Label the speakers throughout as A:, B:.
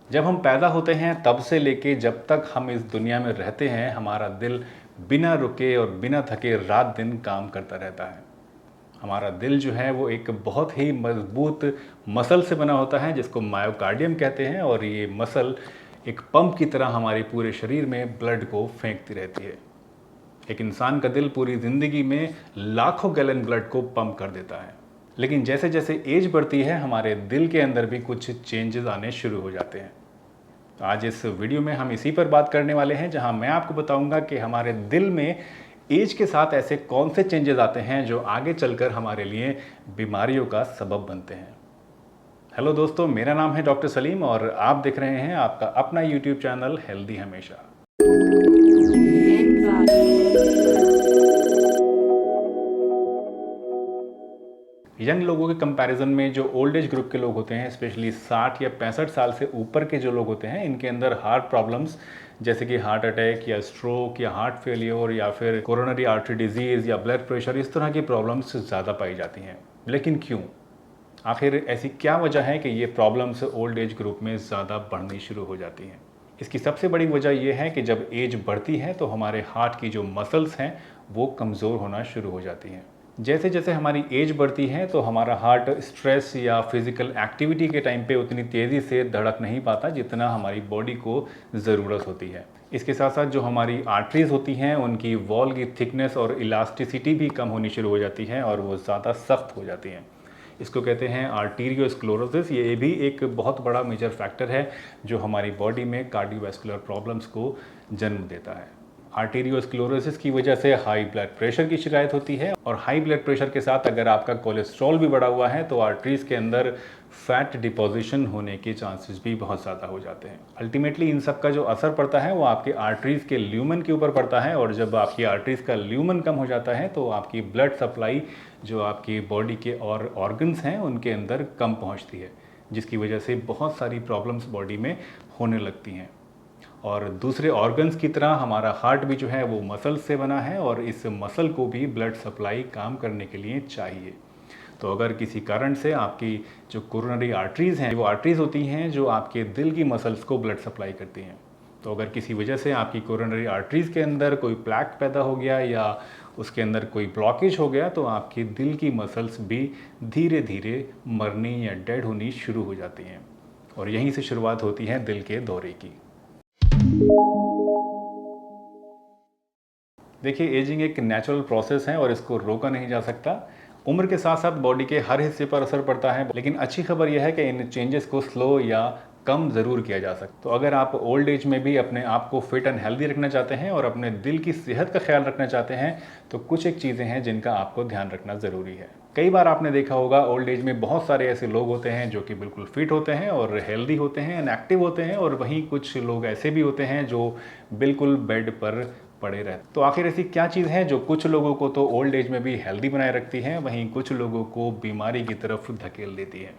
A: जब हम पैदा होते हैं तब से लेके जब तक हम इस दुनिया में रहते हैं, हमारा दिल बिना रुके और बिना थके रात दिन काम करता रहता है। हमारा दिल जो है वो एक बहुत ही मजबूत मसल से बना होता है जिसको मायोकार्डियम कहते हैं, और ये मसल एक पंप की तरह हमारे पूरे शरीर में ब्लड को फेंकती रहती है। एक इंसान का दिल पूरी ज़िंदगी में लाखों गैलन ब्लड को पंप कर देता है। लेकिन जैसे जैसे एज बढ़ती है, हमारे दिल के अंदर भी कुछ चेंजेस आने शुरू हो जाते हैं। तो आज इस वीडियो में हम इसी पर बात करने वाले हैं, जहां मैं आपको बताऊंगा कि हमारे दिल में एज के साथ ऐसे कौन से चेंजेस आते हैं जो आगे चलकर हमारे लिए बीमारियों का सबब बनते हैं। हेलो दोस्तों, मेरा नाम है डॉक्टर सलीम और आप देख रहे हैं आपका अपना यूट्यूब चैनल हेल्दी हमेशा। यंग लोगों के कंपैरिजन में जो ओल्ड एज ग्रुप के लोग होते हैं, स्पेशली 60 या 65 साल से ऊपर के जो लोग होते हैं, इनके अंदर हार्ट प्रॉब्लम्स जैसे कि हार्ट अटैक या स्ट्रोक या हार्ट फेलियर या फिर कोरोनरी आर्टरी डिजीज़ या ब्लड प्रेशर, इस तरह की प्रॉब्लम्स ज़्यादा पाई जाती हैं। लेकिन क्यों? आखिर ऐसी क्या वजह है कि ये प्रॉब्लम्स ओल्ड एज ग्रुप में ज़्यादा बढ़नी शुरू हो जाती हैं? इसकी सबसे बड़ी वजह यह है कि जब एज बढ़ती है तो हमारे हार्ट की जो मसल्स हैं वो कमज़ोर होना शुरू हो जाती हैं। जैसे जैसे हमारी एज बढ़ती है तो हमारा हार्ट स्ट्रेस या फिज़िकल एक्टिविटी के टाइम पे उतनी तेज़ी से धड़क नहीं पाता जितना हमारी बॉडी को ज़रूरत होती है। इसके साथ साथ जो हमारी आर्टरीज़ होती हैं उनकी वॉल की थिकनेस और इलास्टिसिटी भी कम होनी शुरू हो जाती है और वो ज़्यादा सख्त हो जाती हैं। इसको कहते हैं आर्टीरियोस्क्लेरोसिस। ये भी एक बहुत बड़ा मेजर फैक्टर है जो हमारी बॉडी में कार्डियोवैस्कुलर प्रॉब्लम्स को जन्म देता है। आर्टीरियोस्क्लेरोसिस की वजह से हाई ब्लड प्रेशर की शिकायत होती है, और हाई ब्लड प्रेशर के साथ अगर आपका कोलेस्ट्रॉल भी बढ़ा हुआ है तो आर्टरीज़ के अंदर फैट डिपोजिशन होने के चांसेस भी बहुत ज़्यादा हो जाते हैं। अल्टीमेटली इन सब का जो असर पड़ता है वो आपके आर्टरीज़ के ल्यूमन के ऊपर पड़ता है, और जब आपकी आर्टरीज़ का ल्यूमन कम हो जाता है तो आपकी ब्लड सप्लाई जो आपकी बॉडी के और ऑर्गन्स हैं उनके अंदर कम पहुंचती है, जिसकी वजह से बहुत सारी प्रॉब्लम्स बॉडी में होने लगती हैं। और दूसरे ऑर्गन्स की तरह हमारा हार्ट भी जो है वो मसल से बना है, और इस मसल को भी ब्लड सप्लाई काम करने के लिए चाहिए। तो अगर किसी कारण से आपकी जो कोरोनरी आर्टरीज़ हैं, वो आर्टरीज़ होती हैं जो आपके दिल की मसल्स को ब्लड सप्लाई करती हैं, तो अगर किसी वजह से आपकी कोरोनरी आर्टरीज़ के अंदर कोई प्लैक पैदा हो गया या उसके अंदर कोई ब्लॉकेज हो गया तो आपकी दिल की मसल्स भी धीरे धीरे मरनी या डेड होनी शुरू हो जाती हैं, और यहीं से शुरुआत होती है दिल के दौरे की। देखिए, एजिंग एक नेचुरल प्रोसेस है और इसको रोका नहीं जा सकता। उम्र के साथ साथ बॉडी के हर हिस्से पर असर पड़ता है, लेकिन अच्छी खबर यह है कि इन चेंजेस को स्लो या कम ज़रूर किया जा सकता है। तो अगर आप ओल्ड एज में भी अपने आप को फिट एंड हेल्दी रखना चाहते हैं और अपने दिल की सेहत का ख्याल रखना चाहते हैं तो कुछ एक चीज़ें हैं जिनका आपको ध्यान रखना ज़रूरी है। कई बार आपने देखा होगा ओल्ड एज में बहुत सारे ऐसे लोग होते हैं जो कि बिल्कुल फिट होते हैं और हेल्दी होते हैं एंड एक्टिव होते हैं, और वहीं कुछ लोग ऐसे भी होते हैं जो बिल्कुल बेड पर पड़े रहते। तो आखिर ऐसी क्या चीज़ है जो कुछ लोगों को तो ओल्ड एज में भी हेल्दी बनाए रखती है, वहीं कुछ लोगों को बीमारी की तरफ धकेल देती है?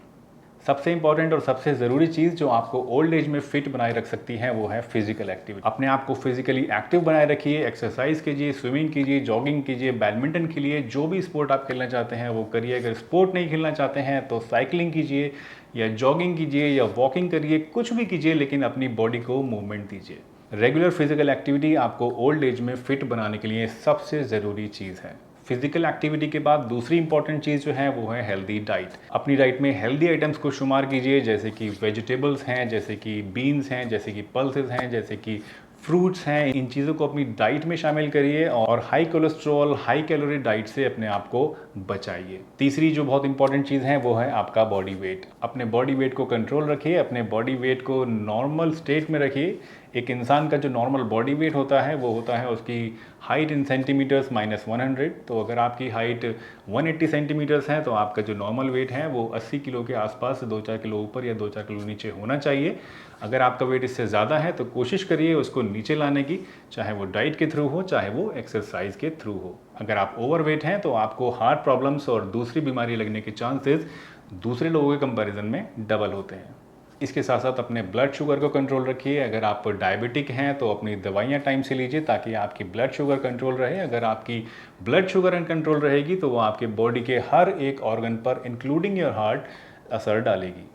A: सबसे इंपॉर्टेंट और सबसे ज़रूरी चीज़ जो आपको ओल्ड एज में फिट बनाए रख सकती है वो है फिजिकल एक्टिविटी। अपने आप को फिजिकली एक्टिव बनाए रखिए, एक्सरसाइज कीजिए, स्विमिंग कीजिए, जॉगिंग कीजिए, बैडमिंटन खेलिए, जो भी स्पोर्ट आप खेलना चाहते हैं वो करिए। अगर स्पोर्ट नहीं खेलना चाहते हैं तो साइकिलिंग कीजिए या जॉगिंग कीजिए या वॉकिंग करिए, कुछ भी कीजिए, लेकिन अपनी बॉडी को मूवमेंट दीजिए। रेगुलर फिजिकल एक्टिविटी आपको ओल्ड एज में फिट बनाने के लिए सबसे ज़रूरी चीज़ है। फिजिकल एक्टिविटी के बाद दूसरी इंपॉर्टेंट चीज़ जो है वो है हेल्दी डाइट। अपनी डाइट में हेल्दी आइटम्स को शुमार कीजिए, जैसे कि वेजिटेबल्स हैं, जैसे कि बीन्स हैं, जैसे कि पल्सेस हैं, जैसे कि फ्रूट्स हैं। इन चीज़ों को अपनी डाइट में शामिल करिए और high cholesterol, high calorie diet से अपने आप को बचाइए। तीसरी जो बहुत इंपॉर्टेंट चीज़ है वो है आपका बॉडी वेट। अपने बॉडी वेट को कंट्रोल रखिए, अपने बॉडी वेट को नॉर्मल स्टेट में रखिए। एक इंसान का जो नॉर्मल बॉडी वेट होता है वो होता है उसकी हाइट इन सेंटीमीटर्स -100। तो अगर आपकी हाइट 180 सेंटीमीटर्स है तो आपका जो नॉर्मल वेट है वो 80 किलो के आसपास 2-4 किलो ऊपर या 2-4 किलो नीचे होना चाहिए। अगर आपका वेट इससे ज़्यादा है तो कोशिश करिए उसको नीचे लाने की, चाहे वो डाइट के थ्रू हो, चाहे वो एक्सरसाइज के थ्रू हो। अगर आप ओवर वेट हैं तो आपको हार्ट प्रॉब्लम्स और दूसरी बीमारी लगने के चांसेस दूसरे लोगों के कंपैरिजन में डबल होते हैं। इसके साथ साथ अपने ब्लड शुगर को कंट्रोल रखिए। अगर आप डायबिटिक हैं तो अपनी दवाइयाँ टाइम से लीजिए ताकि आपकी ब्लड शुगर कंट्रोल रहे। अगर आपकी ब्लड शुगर अनकंट्रोल रहेगी तो वो आपके बॉडी के हर एक ऑर्गन पर इंक्लूडिंग योर हार्ट असर डालेगी।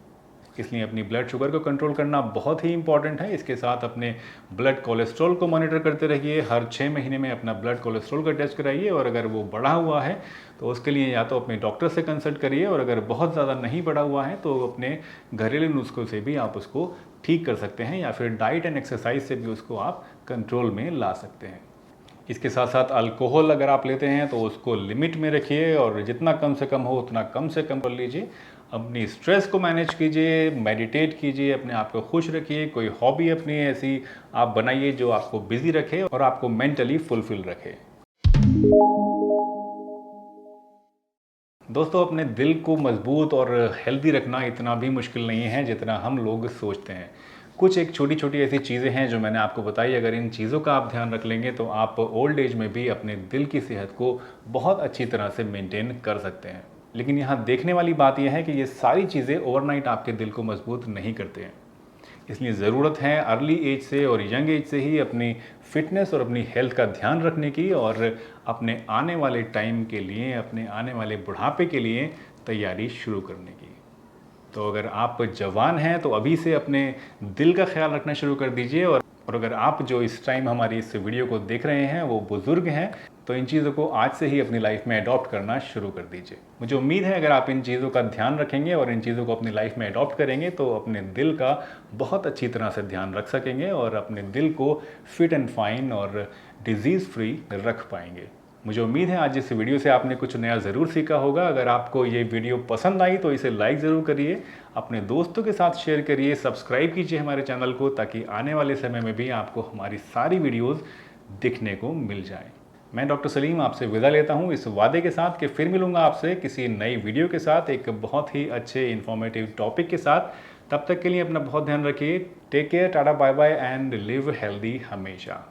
A: इसलिए अपनी ब्लड शुगर को कंट्रोल करना बहुत ही इंपॉर्टेंट है। इसके साथ अपने ब्लड कोलेस्ट्रॉल को मॉनिटर करते रहिए। हर 6 महीने में अपना ब्लड कोलेस्ट्रॉल का टेस्ट कराइए, और अगर वो बढ़ा हुआ है तो उसके लिए या तो अपने डॉक्टर से कंसल्ट करिए, और अगर बहुत ज़्यादा नहीं बढ़ा हुआ है तो अपने घरेलू नुस्खों से भी आप उसको ठीक कर सकते हैं, या फिर डाइट एंड एक्सरसाइज से भी उसको आप कंट्रोल में ला सकते हैं। इसके साथ साथ अल्कोहल अगर आप लेते हैं तो उसको लिमिट में रखिए, और जितना कम से कम हो उतना कम से कम कर लीजिए। अपनी स्ट्रेस को मैनेज कीजिए, मेडिटेट कीजिए, अपने आप को खुश रखिए। कोई हॉबी अपनी ऐसी आप बनाइए जो आपको बिजी रखे और आपको मेंटली फुलफिल रखे। दोस्तों, अपने दिल को मजबूत और हेल्दी रखना इतना भी मुश्किल नहीं है जितना हम लोग सोचते हैं। कुछ एक छोटी छोटी ऐसी चीज़ें हैं जो मैंने आपको बताई, अगर इन चीज़ों का आप ध्यान रख लेंगे तो आप ओल्ड एज में भी अपने दिल की सेहत को बहुत अच्छी तरह से मेंटेन कर सकते हैं। लेकिन यहाँ देखने वाली बात यह है कि ये सारी चीज़ें ओवरनाइट आपके दिल को मजबूत नहीं करते हैं। इसलिए ज़रूरत है अर्ली एज से और यंग एज से ही अपनी फिटनेस और अपनी हेल्थ का ध्यान रखने की, और अपने आने वाले टाइम के लिए, अपने आने वाले बुढ़ापे के लिए तैयारी शुरू करने की। तो अगर आप जवान हैं तो अभी से अपने दिल का ख्याल रखना शुरू कर दीजिए, और अगर आप जो इस टाइम हमारी इस वीडियो को देख रहे हैं वो बुज़ुर्ग हैं तो इन चीज़ों को आज से ही अपनी लाइफ में अडॉप्ट करना शुरू कर दीजिए। मुझे उम्मीद है अगर आप इन चीज़ों का ध्यान रखेंगे और इन चीज़ों को अपनी लाइफ में अडॉप्ट करेंगे तो अपने दिल का बहुत अच्छी तरह से ध्यान रख सकेंगे, और अपने दिल को फिट एंड फाइन और डिजीज़ फ्री रख पाएंगे। मुझे उम्मीद है आज इस वीडियो से आपने कुछ नया ज़रूर सीखा होगा। अगर आपको ये वीडियो पसंद आई तो इसे लाइक ज़रूर करिए, अपने दोस्तों के साथ शेयर करिए, सब्सक्राइब कीजिए हमारे चैनल को, ताकि आने वाले समय में भी आपको हमारी सारी वीडियोज़ दिखने को मिल जाए। मैं डॉक्टर सलीम आपसे विदा लेता हूँ इस वादे के साथ कि फिर मिलूँगा आपसे किसी नई वीडियो के साथ, एक बहुत ही अच्छे इन्फॉर्मेटिव टॉपिक के साथ। तब तक के लिए अपना बहुत ध्यान रखिए। Take care, ta-ta, bye bye and live healthy हमेशा।